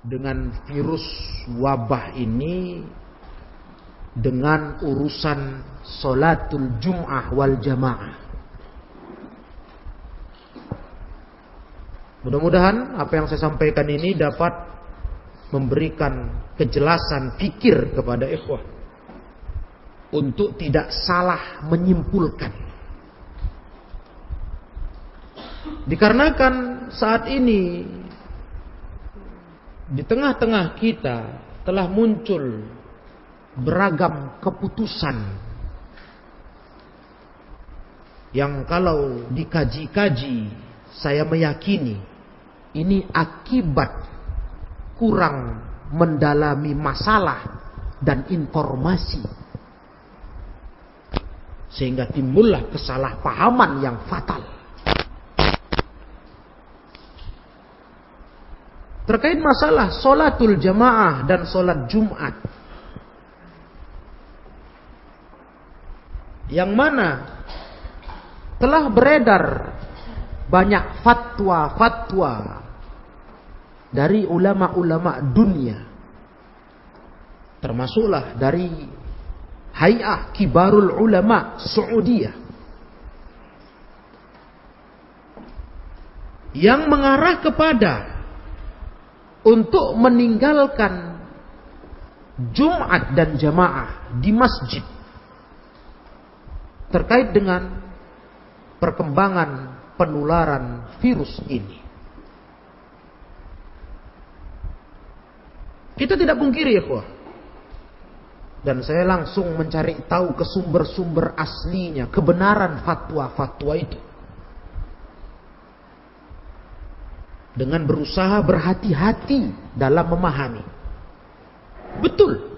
dengan virus wabah ini, dengan urusan sholatul jum'ah wal jamaah. Mudah-mudahan apa yang saya sampaikan ini dapat memberikan kejelasan fikir kepada ikhwah untuk tidak salah menyimpulkan. Dikarenakan saat ini di tengah-tengah kita telah muncul beragam keputusan yang kalau dikaji-kaji saya meyakini ini akibat kurang mendalami masalah dan informasi, sehingga timbullah kesalahpahaman yang fatal terkait masalah sholatul jamaah dan sholat Jumat, yang mana telah beredar banyak fatwa-fatwa dari ulama-ulama dunia, termasuklah dari Hay'ah Kibarul Ulama Saudiyah, yang mengarah kepada untuk meninggalkan Jumat dan jamaah di masjid terkait dengan perkembangan penularan virus ini. Kita tidak pungkiri, ikhwah, dan saya langsung mencari tahu ke sumber-sumber aslinya, kebenaran fatwa-fatwa itu, dengan berusaha berhati-hati dalam memahami. Betul.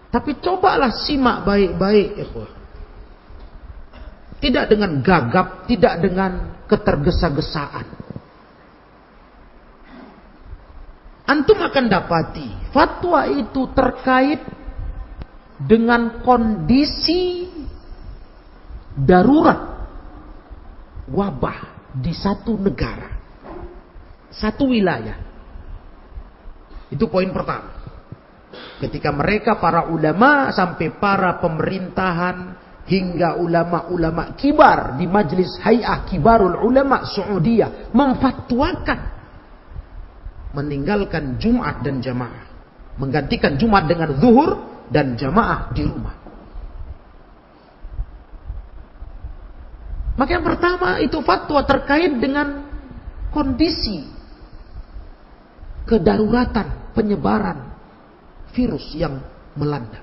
Tapi cobalah simak baik-baik, ikhwah. Tidak dengan gagap, tidak dengan ketergesa-gesaan. Antum akan dapati fatwa itu terkait dengan kondisi darurat wabah di satu negara, satu wilayah. Itu poin pertama. Ketika mereka para ulama sampai para pemerintahan hingga ulama-ulama kibar di Majelis Hay'ah Kibarul Ulama Saudiyah memfatwakan meninggalkan Jumat dan jamaah, menggantikan Jumat dengan zuhur dan jamaah di rumah. Maka yang pertama itu fatwa terkait dengan kondisi kedaruratan penyebaran virus yang melanda.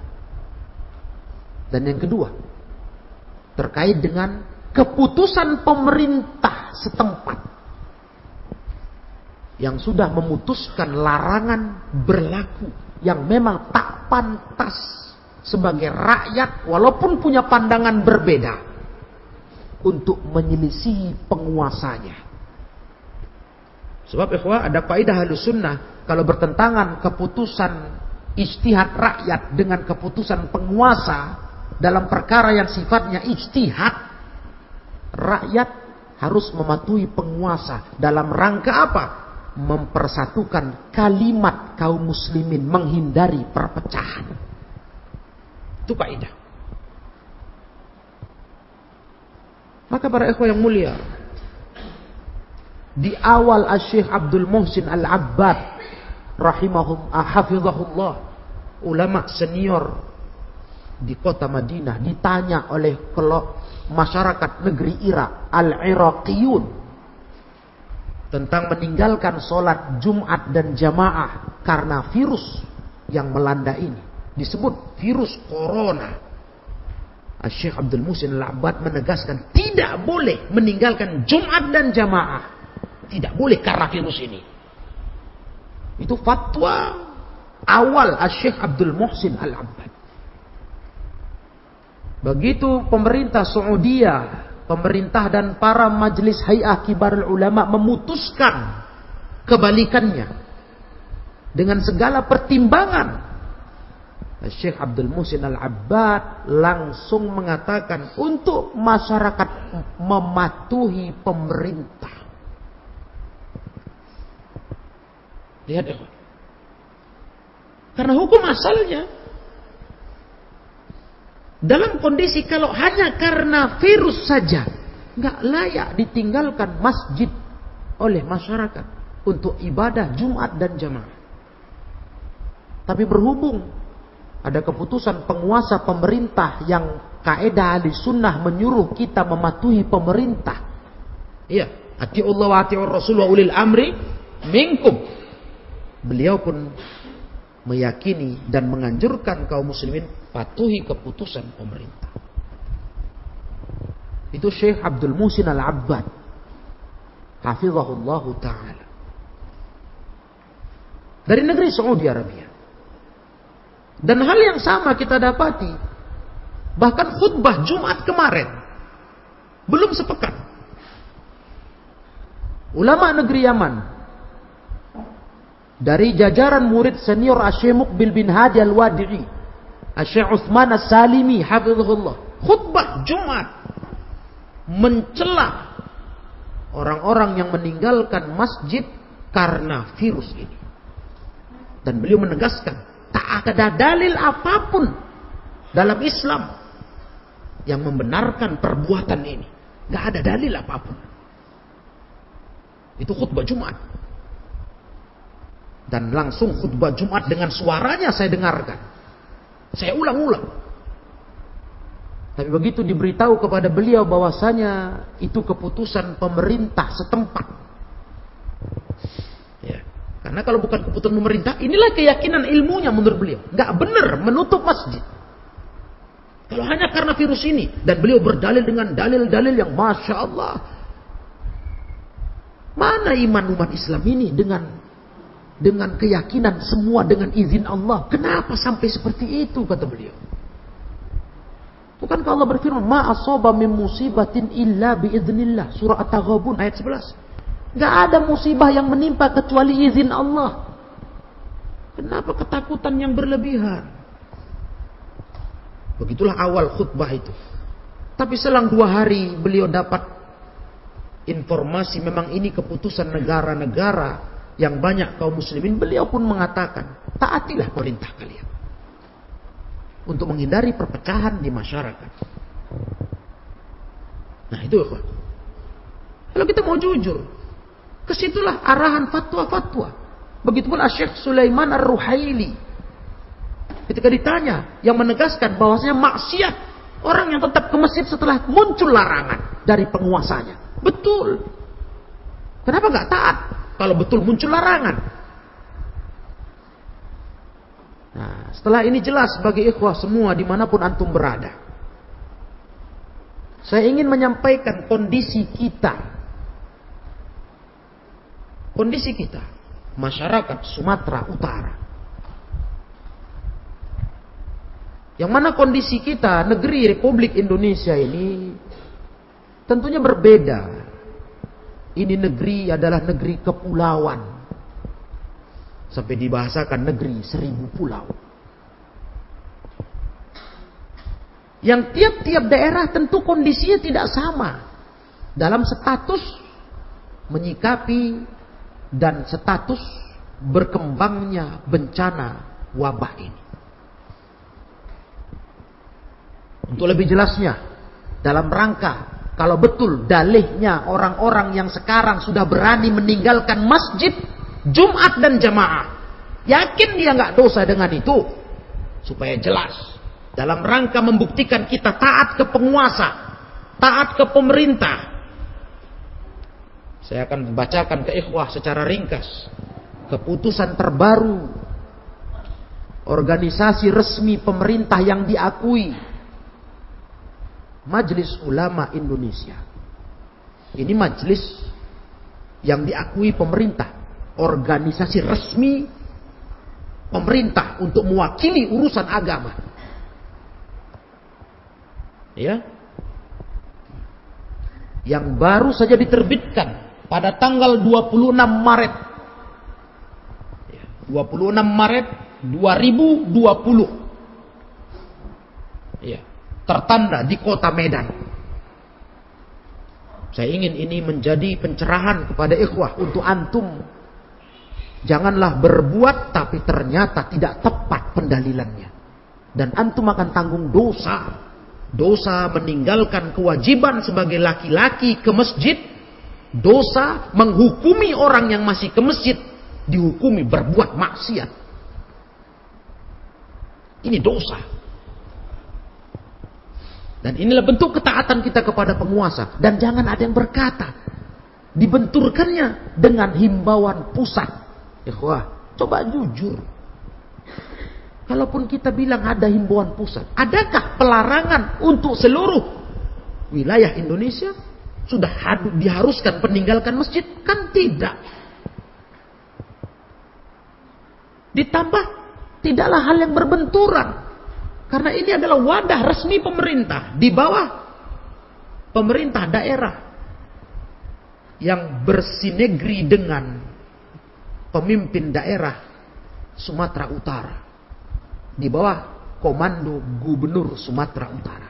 Dan yang kedua terkait dengan keputusan pemerintah setempat yang sudah memutuskan larangan berlaku, yang memang tak pantas sebagai rakyat walaupun punya pandangan berbeda untuk menyelisihi penguasanya. Sebab ikhwah, ada kaidah Ahlus Sunnah, kalau bertentangan keputusan ijtihad rakyat dengan keputusan penguasa dalam perkara yang sifatnya ijtihad, rakyat harus mematuhi penguasa dalam rangka apa? Mempersatukan kalimat kaum muslimin, menghindari perpecahan. Itu kaidah. Maka para ikhwah yang mulia, di awal Syekh Abdul Muhsin Al-Abbad hafizahullah, ulama senior di kota Madinah, ditanya oleh masyarakat negeri Irak, Al-Iraqiyun, tentang meninggalkan sholat Jumat dan jamaah karena virus yang melanda ini. Disebut virus corona. Syekh Abdul Muhsin Al-Abbad menegaskan tidak boleh meninggalkan Jumat dan jamaah. Tidak boleh karena virus ini. Itu fatwa awal Syekh Abdul Muhsin Al-Abbad. Begitu pemerintah Saudiyah, pemerintah dan para majelis Hay'ah Kibarul Ulama memutuskan kebalikannya dengan segala pertimbangan, Syekh Abdul Muhsin Al-Abbad langsung mengatakan untuk masyarakat mematuhi pemerintah. Lihat ya. Karena hukum asalnya dalam kondisi kalau hanya karena virus saja nggak layak ditinggalkan masjid oleh masyarakat untuk ibadah Jumat dan jamaah. Tapi berhubung ada keputusan penguasa pemerintah yang kaidah ahli sunnah menyuruh kita mematuhi pemerintah. Iya, atiullah wa atiur rasul wa ulil amri minkum. Beliau pun meyakini dan menganjurkan kaum muslimin patuhi keputusan pemerintah. Itu Syekh Abdul Muhsin Al-Abbad hafizahullah ta'ala dari negeri Saudi Arabia. Dan hal yang sama kita dapati bahkan khutbah Jumat kemarin belum sepekan ulama negeri Yaman dari jajaran murid senior Asy-Syaikh Muqbil bin Hadi Al-Wadi'i, Asy-Syaikh Utsman As-Salimi hafizahullah, khutbah Jumat mencela orang-orang yang meninggalkan masjid karena virus ini. Dan beliau menegaskan, tak ada dalil apapun dalam Islam yang membenarkan perbuatan ini. Gak ada dalil apapun. Itu khutbah Jumat. Dan langsung khutbah Jumat dengan suaranya saya dengarkan. Saya ulang-ulang. Tapi begitu diberitahu kepada beliau bahwasanya itu keputusan pemerintah setempat. Ya. Karena kalau bukan keputusan pemerintah, inilah keyakinan ilmunya menurut beliau. Nggak benar menutup masjid. Kalau hanya karena virus ini. Dan beliau berdalil dengan dalil-dalil yang Masya Allah. Mana iman umat Islam ini dengan keyakinan semua dengan izin Allah. Kenapa sampai seperti itu kata beliau. Bukankah Allah berfirman, ma asaba min musibatin illa biiznillah. Surah At-Taghabun ayat 11. Gak ada musibah yang menimpa kecuali izin Allah. Kenapa ketakutan yang berlebihan? Begitulah awal khutbah itu. Tapi selang 2 hari beliau dapat informasi memang ini keputusan negara-negara yang banyak kaum muslimin. Beliau pun mengatakan, taatilah perintah kalian. Untuk menghindari perpecahan di masyarakat. Nah itu kalau kita mau jujur, kesitulah arahan fatwa-fatwa. Begitupun Syekh Sulaiman Ar-Ruhaili ketika ditanya yang menegaskan bahwasanya maksiat orang yang tetap ke masjid setelah muncul larangan dari penguasanya. Betul. Kenapa nggak taat kalau betul muncul larangan? Nah, setelah ini jelas bagi ikhwah semua dimanapun antum berada. Saya ingin menyampaikan kondisi kita. Kondisi kita, masyarakat Sumatera Utara. Yang mana kondisi kita, negeri Republik Indonesia ini tentunya berbeda. Ini negeri adalah negeri kepulauan. Sampai dibahasakan negeri 1000 pulau. Yang tiap-tiap daerah tentu kondisinya tidak sama. Dalam status menyikapi dan status berkembangnya bencana wabah ini. Untuk lebih jelasnya, dalam rangka kalau betul dalihnya orang-orang yang sekarang sudah berani meninggalkan masjid Jumat dan jamaah, yakin dia nggak dosa dengan itu. Supaya jelas, dalam rangka membuktikan kita taat ke penguasa, taat ke pemerintah. Saya akan bacakan ke ikhwah secara ringkas keputusan terbaru organisasi resmi pemerintah yang diakui, Majelis Ulama Indonesia. Ini majelis yang diakui pemerintah, organisasi resmi pemerintah untuk mewakili urusan agama. Ya. Yang baru saja diterbitkan pada tanggal 26 Maret. 26 Maret 2020. Ya, tertanda di Kota Medan. Saya ingin ini menjadi pencerahan kepada ikhwah untuk antum Janganlah berbuat tapi ternyata tidak tepat pendalilannya. Dan antum akan tanggung dosa. Dosa meninggalkan kewajiban sebagai laki-laki ke masjid. Dosa menghukumi orang yang masih ke masjid. Dihukumi berbuat maksiat. Ini dosa. Dan inilah bentuk ketaatan kita kepada penguasa. Dan jangan ada yang berkata, dibenturkannya dengan himbauan pusat. Ikhwah, coba jujur. Kalaupun kita bilang ada himbauan pusat, adakah pelarangan untuk seluruh wilayah Indonesia sudah diharuskan meninggalkan masjid? Kan tidak. Ditambah, tidaklah hal yang berbenturan. Karena ini adalah wadah resmi pemerintah. Di bawah pemerintah daerah yang bersinergi dengan pemimpin daerah Sumatera Utara. Di bawah komando gubernur Sumatera Utara.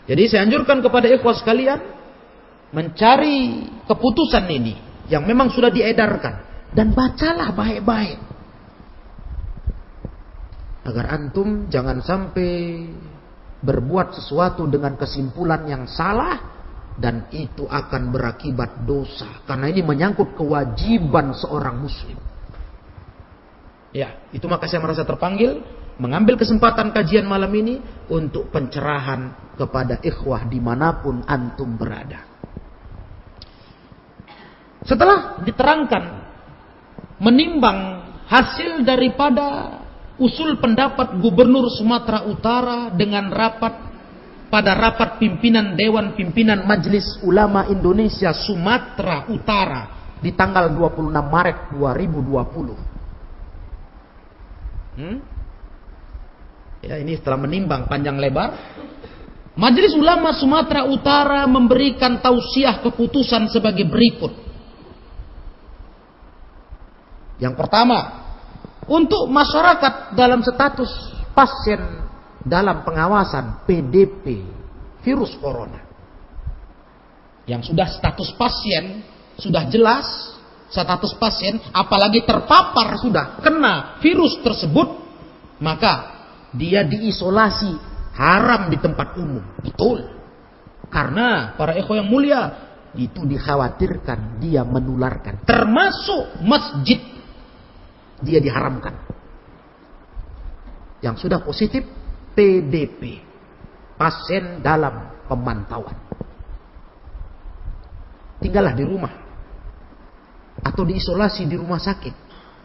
Jadi saya anjurkan kepada ikhwah sekalian mencari keputusan ini yang memang sudah diedarkan dan bacalah baik-baik agar antum jangan sampai berbuat sesuatu dengan kesimpulan yang salah dan itu akan berakibat dosa karena ini menyangkut kewajiban seorang muslim. Ya, itu maka saya merasa terpanggil mengambil kesempatan kajian malam ini untuk pencerahan kepada ikhwah dimanapun antum berada. Setelah diterangkan menimbang hasil daripada usul pendapat Gubernur Sumatera Utara dengan pada rapat pimpinan Dewan Pimpinan Majelis Ulama Indonesia Sumatera Utara di tanggal 26 Maret 2020. Ya, ini setelah menimbang panjang lebar, Majelis Ulama Sumatera Utara memberikan tausiah keputusan sebagai berikut. Yang pertama, untuk masyarakat dalam status pasien dalam pengawasan PDP virus corona, yang sudah status pasien sudah jelas status pasien, apalagi terpapar sudah kena virus tersebut, maka dia diisolasi, haram di tempat umum. Betul. Karena para ikhwan yang mulia, itu dikhawatirkan dia menularkan. Termasuk masjid, dia diharamkan. Yang sudah positif PDP, pasien dalam pemantauan, tinggallah di rumah atau diisolasi di rumah sakit.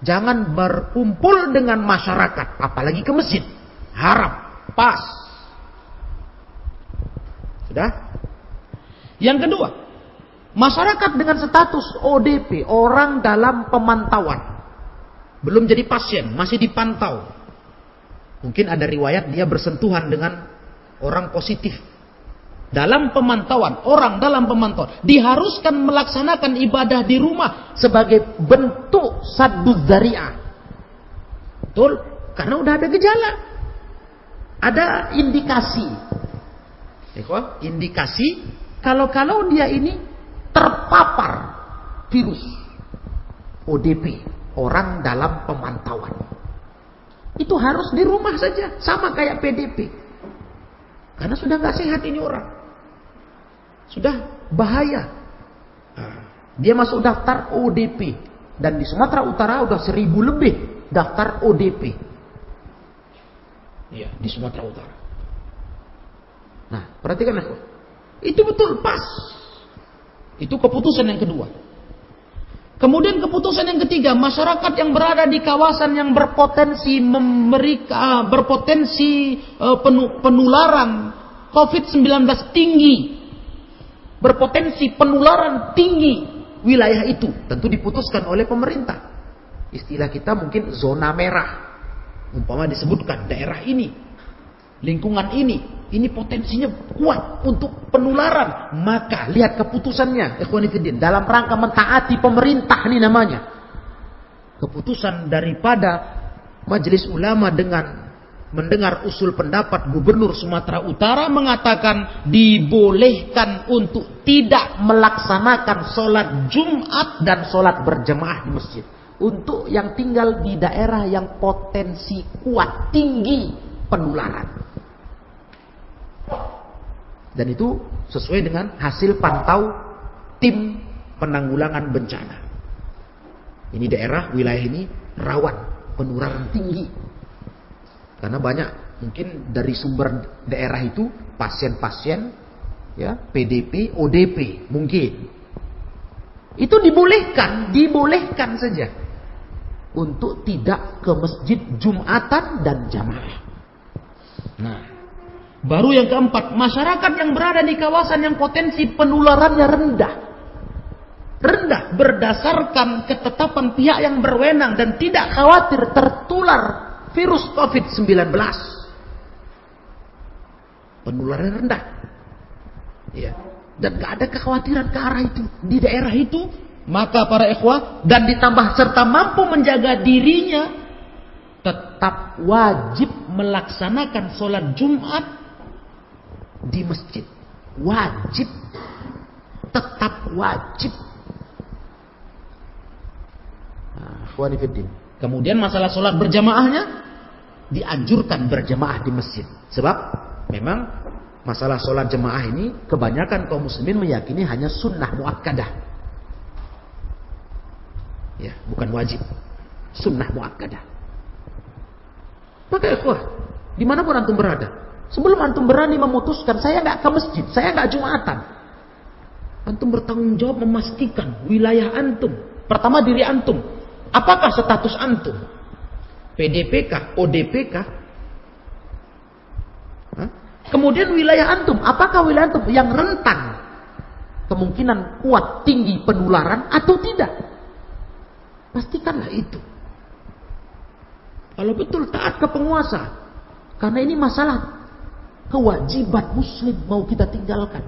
Jangan berkumpul dengan masyarakat, apalagi ke masjid. Haram. Pas. Sudah? Yang kedua, masyarakat dengan status ODP, orang dalam pemantauan, belum jadi pasien, masih dipantau. Mungkin ada riwayat dia bersentuhan dengan orang positif. Dalam pemantauan, orang dalam pemantauan diharuskan melaksanakan ibadah di rumah sebagai bentuk sadduz dzari'ah. Betul? Karena udah ada gejala. Ada indikasi. Indikasi kalau dia ini terpapar virus ODP, orang dalam pemantauan. Itu harus di rumah saja, sama kayak PDP. Karena sudah nggak sehat ini orang. Sudah bahaya. Dia masuk daftar ODP. Dan di Sumatera Utara udah 1000 lebih daftar ODP. Iya, di Sumatera Utara. Nah, perhatikan aku. Itu betul pas. Itu keputusan yang kedua. Kemudian keputusan yang ketiga, masyarakat yang berada di kawasan yang berpotensi penularan COVID-19 tinggi, berpotensi penularan tinggi wilayah itu, tentu diputuskan oleh pemerintah. Istilah kita mungkin zona merah. Umpama disebutkan daerah ini, lingkungan ini potensinya kuat untuk penularan. Maka lihat keputusannya, ikhwani fillah, dalam rangka mentaati pemerintah ini namanya. Keputusan daripada Majelis Ulama dengan mendengar usul pendapat Gubernur Sumatera Utara mengatakan dibolehkan untuk tidak melaksanakan sholat Jumat dan sholat berjamaah di masjid. Untuk yang tinggal di daerah yang potensi kuat, tinggi penularan. Dan itu sesuai dengan hasil pantau tim penanggulangan bencana. Ini daerah, wilayah ini rawan penularan tinggi. Karena banyak mungkin dari sumber daerah itu pasien-pasien ya, PDP, ODP mungkin. Itu dibolehkan saja untuk tidak ke masjid Jumatan dan jamaah. Nah, baru yang keempat, masyarakat yang berada di kawasan yang potensi penularannya rendah berdasarkan ketetapan pihak yang berwenang dan tidak khawatir tertular virus COVID-19. Penularan rendah. Ya. Dan gak ada kekhawatiran ke arah itu. Di daerah itu, maka para ikhwah, dan ditambah serta mampu menjaga dirinya, tetap wajib melaksanakan sholat Jumat di masjid. Wajib. Tetap wajib. Nah, ikhwanifiddin. Kemudian masalah sholat berjamaahnya dianjurkan berjamaah di masjid. Sebab memang masalah sholat jamaah ini kebanyakan kaum muslimin meyakini hanya sunnah muakkadah. Ya, bukan wajib. Sunnah muakkadah. Maka ikhwah, dimanapun antum berada, sebelum antum berani memutuskan saya nggak ke masjid, saya nggak jumatan, antum bertanggung jawab memastikan wilayah antum. Pertama diri antum. Apakah status antum? PDP kah? ODP kah? Kemudian wilayah antum. Apakah wilayah antum yang rentan kemungkinan kuat tinggi penularan atau tidak? Pastikanlah itu. Kalau betul taat ke penguasa. Karena ini masalah kewajiban muslim mau kita tinggalkan.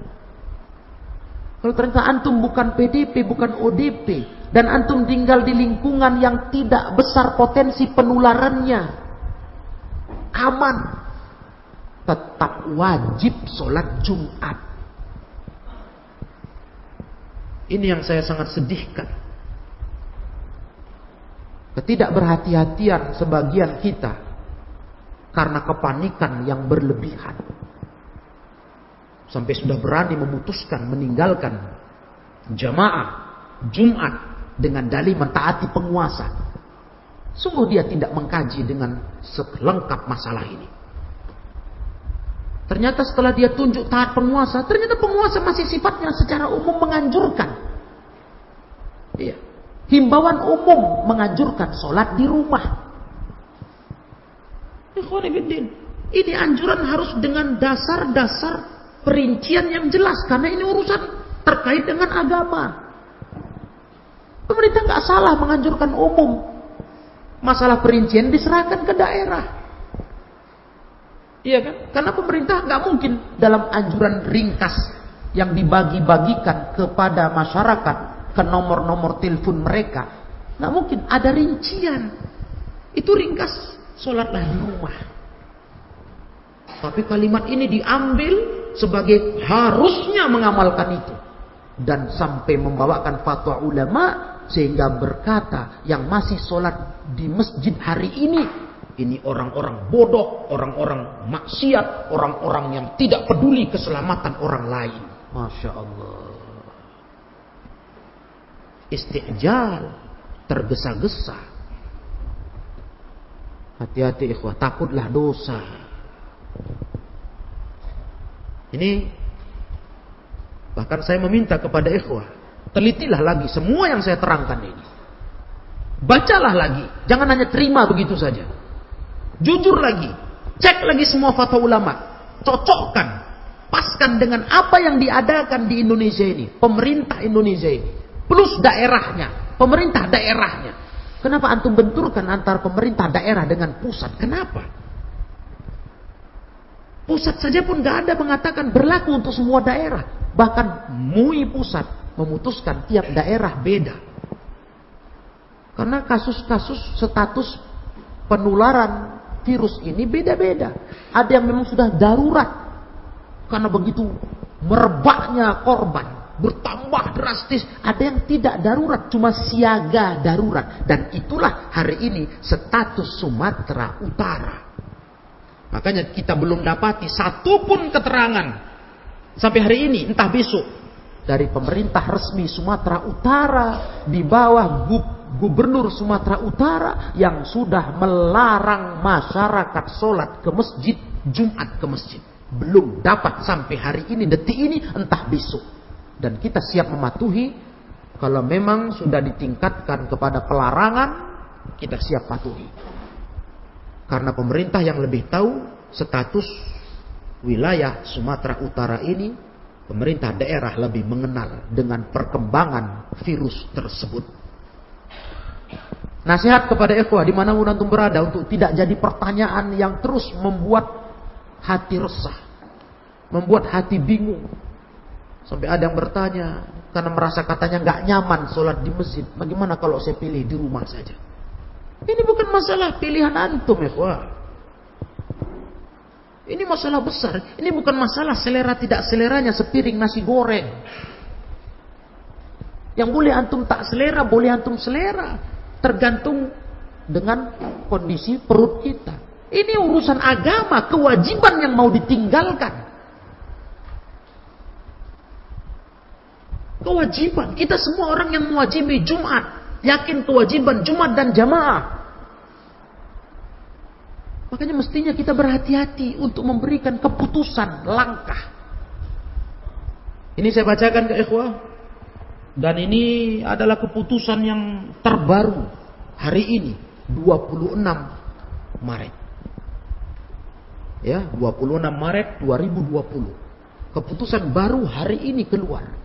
Kalau ternyata antum bukan PDP, bukan ODP, dan antum tinggal di lingkungan yang tidak besar potensi penularannya, aman, tetap wajib sholat Jumat. Ini yang saya sangat sedihkan. Ketidakberhati-hatian sebagian kita karena kepanikan yang berlebihan. Sampai sudah berani memutuskan meninggalkan jamaah Jumat dengan dalih mentaati penguasa. Sungguh dia tidak mengkaji dengan selengkap masalah ini. Ternyata setelah dia tunjuk taat penguasa, ternyata penguasa masih sifatnya secara umum menganjurkan. Iya. Himbauan umum menganjurkan sholat di rumah. Ini anjuran harus dengan dasar-dasar perincian yang jelas, karena ini urusan terkait dengan agama. Pemerintah nggak salah menganjurkan umum. Masalah perincian diserahkan ke daerah. Iya kan? Karena pemerintah nggak mungkin dalam anjuran ringkas yang dibagi-bagikan kepada masyarakat ke nomor-nomor telepon mereka, nggak mungkin ada rincian. Itu ringkas, sholatlah di rumah. Tapi kalimat ini diambil sebagai harusnya mengamalkan itu, dan sampai membawakan fatwa ulama sehingga berkata yang masih sholat di masjid hari ini orang-orang bodoh, orang-orang maksiat, orang-orang yang tidak peduli keselamatan orang lain. Masya Allah. Istijal, tergesa-gesa. Hati-hati ikhwah, takutlah dosa. Ini bahkan saya meminta kepada ikhwah, telitilah lagi semua yang saya terangkan ini. Bacalah lagi, jangan hanya terima begitu saja. Jujur lagi, cek lagi semua fatwa ulama, cocokkan, paskan dengan apa yang diadakan di Indonesia ini, pemerintah Indonesia ini, plus daerahnya, pemerintah daerahnya. Kenapa antum benturkan antara pemerintah daerah dengan pusat? Kenapa? Pusat saja pun gak ada mengatakan berlaku untuk semua daerah. Bahkan MUI pusat memutuskan tiap daerah beda. Karena kasus-kasus status penularan virus ini beda-beda. Ada yang memang sudah darurat karena begitu merebaknya korban, bertambah drastis. Ada yang tidak darurat, cuma siaga darurat. Dan itulah hari ini status Sumatera Utara. Makanya kita belum dapati satupun keterangan sampai hari ini, entah besok, dari pemerintah resmi Sumatera Utara di bawah Gubernur Sumatera Utara yang sudah melarang masyarakat sholat ke masjid, Jumat ke masjid. Belum dapat sampai hari ini, detik ini, entah besok. Dan kita siap mematuhi. Kalau memang sudah ditingkatkan kepada pelarangan, kita siap patuhi. Karena pemerintah yang lebih tahu status wilayah Sumatera Utara ini, pemerintah daerah lebih mengenal dengan perkembangan virus tersebut. Nasihat kepada ikhwah dimanapun antum berada untuk tidak jadi pertanyaan yang terus membuat hati resah, membuat hati bingung. Sampai ada yang bertanya karena merasa katanya nggak nyaman sholat di masjid. Bagaimana kalau saya pilih di rumah saja? Ini bukan masalah pilihan antum, ikhwah. Ini masalah besar. Ini bukan masalah selera tidak seleranya sepiring nasi goreng. Yang boleh antum tak selera, boleh antum selera. Tergantung dengan kondisi perut kita. Ini urusan agama, kewajiban yang mau ditinggalkan. Kewajiban. Kita semua orang yang mewajibi Jumat. Yakin kewajiban Jumat dan jamaah. Makanya mestinya kita berhati-hati untuk memberikan keputusan, langkah. Ini saya bacakan ke ikhwah. Dan ini adalah keputusan yang terbaru hari ini, 26 Maret. Ya, 26 Maret 2020. Keputusan baru hari ini keluar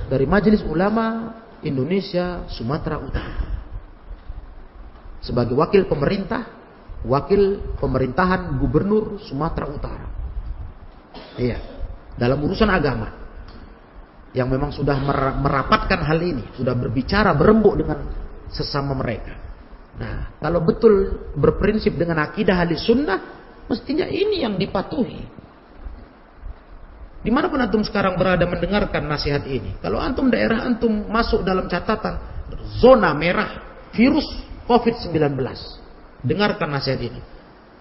dari Majelis Ulama Indonesia Sumatera Utara. Sebagai wakil pemerintah, wakil pemerintahan Gubernur Sumatera Utara. Iya, dalam urusan agama. Yang memang sudah merapatkan hal ini, sudah berbicara, berembuk dengan sesama mereka. Nah, kalau betul berprinsip dengan akidah ahli sunnah, mestinya ini yang dipatuhi. Dimanapun antum sekarang berada mendengarkan nasihat ini, kalau antum daerah antum masuk dalam catatan zona merah virus COVID-19, dengarkan nasihat ini.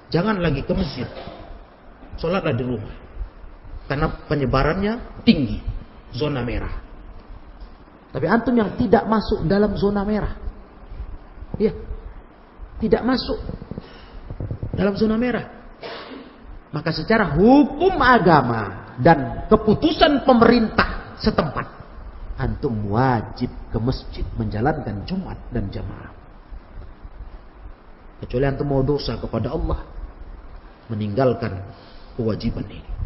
Jangan lagi ke masjid, sholatlah di rumah, karena penyebarannya tinggi. Zona merah. Tapi antum yang tidak masuk dalam zona merah, ya, tidak masuk dalam zona merah, maka secara hukum agama dan keputusan pemerintah setempat, antum wajib ke masjid menjalankan Jumat dan jamaah. Kecuali antum mau dosa kepada Allah, meninggalkan kewajiban ini.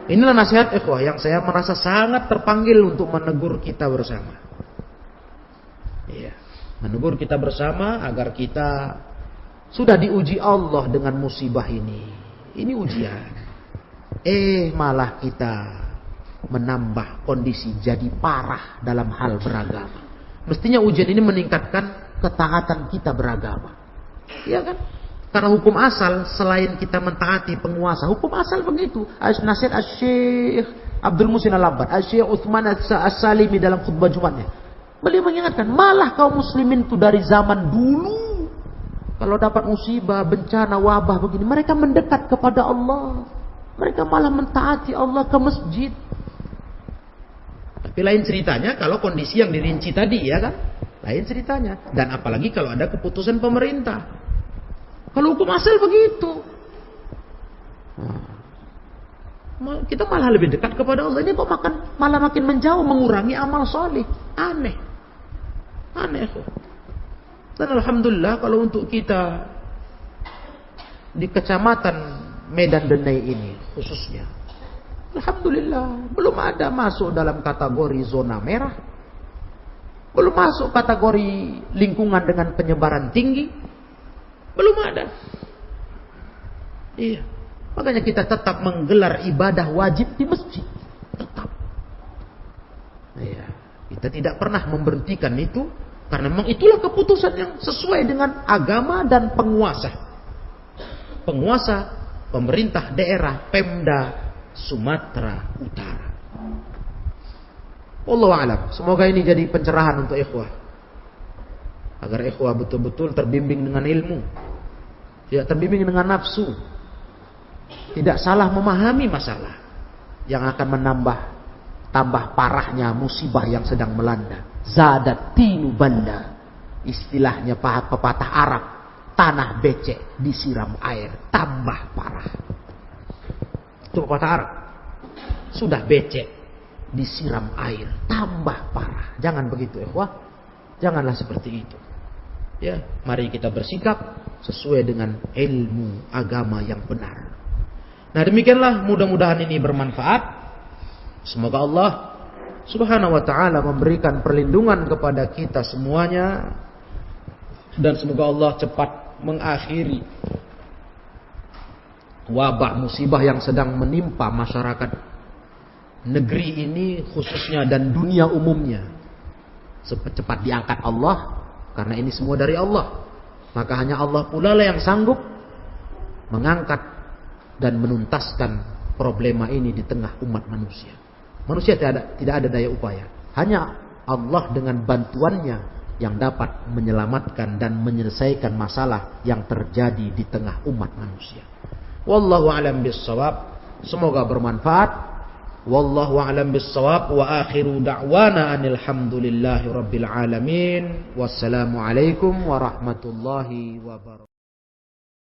Inilah nasihat ikhwah yang saya merasa sangat terpanggil untuk menegur kita bersama. Iya, menegur kita bersama agar kita sudah diuji Allah dengan musibah ini. Ini ujian. Malah kita menambah kondisi jadi parah dalam hal beragama. Mestinya ujian ini meningkatkan ketaatan kita beragama. Iya kan? Karena hukum asal selain kita mentaati penguasa, hukum asal begitu. Nasihat Syekh Abdul Muhsin Al-Abbad, Syekh Utsman As-Salimi dalam khutbah Jumatnya, beliau mengingatkan, malah kaum muslimin itu dari zaman dulu kalau dapat musibah, bencana, wabah begini, mereka mendekat kepada Allah. Mereka malah mentaati Allah ke masjid. Tapi lain ceritanya kalau kondisi yang dirinci tadi, ya kan? Lain ceritanya. Dan apalagi kalau ada keputusan pemerintah. Kalau hukum asal begitu, kita malah lebih dekat kepada Allah. Ini kok malah makin menjauh, mengurangi amal soleh. Aneh kok. Dan alhamdulillah kalau untuk kita di kecamatan Medan Denai ini khususnya, alhamdulillah belum ada masuk dalam kategori zona merah, belum masuk kategori lingkungan dengan penyebaran tinggi. Belum ada. Iya. Makanya kita tetap menggelar ibadah wajib di masjid. Tetap. Iya. Kita tidak pernah memberhentikan itu Karena memang itulah keputusan yang sesuai dengan agama dan penguasa. Penguasa, pemerintah daerah, Pemda Sumatera Utara. Wallahu a'lam. Semoga ini jadi pencerahan untuk ikhwah. Agar ikhwah betul-betul terbimbing dengan ilmu. Tidak terbimbing dengan nafsu. Tidak salah memahami masalah yang akan tambah parahnya musibah yang sedang melanda. Zadat tinu banda. Istilahnya pepatah Arab. Tanah becek disiram air. Tambah parah. Itu pepatah Arab. Sudah becek disiram air. Tambah parah. Jangan begitu ikhwah. Janganlah seperti itu. Ya, mari kita bersikap sesuai dengan ilmu agama yang benar. Nah, demikianlah, mudah-mudahan ini bermanfaat. Semoga Allah Subhanahu wa ta'ala memberikan perlindungan kepada kita semuanya. Dan semoga Allah cepat mengakhiri wabah musibah yang sedang menimpa masyarakat negeri ini khususnya dan dunia umumnya. Cepat diangkat Allah, karena ini semua dari Allah. Maka hanya Allah pula lah yang sanggup mengangkat dan menuntaskan problema ini di tengah umat manusia. Manusia tidak ada daya upaya. Hanya Allah dengan bantuannya yang dapat menyelamatkan dan menyelesaikan masalah yang terjadi di tengah umat manusia. Wallahu a'lam bissawab. Semoga bermanfaat. Wallahu a'lam bissawab. Wa akhiru da'wana anil hamdulillahi rabbil alamin. Wassalamu alaikum warahmatullahi wabarakatuh.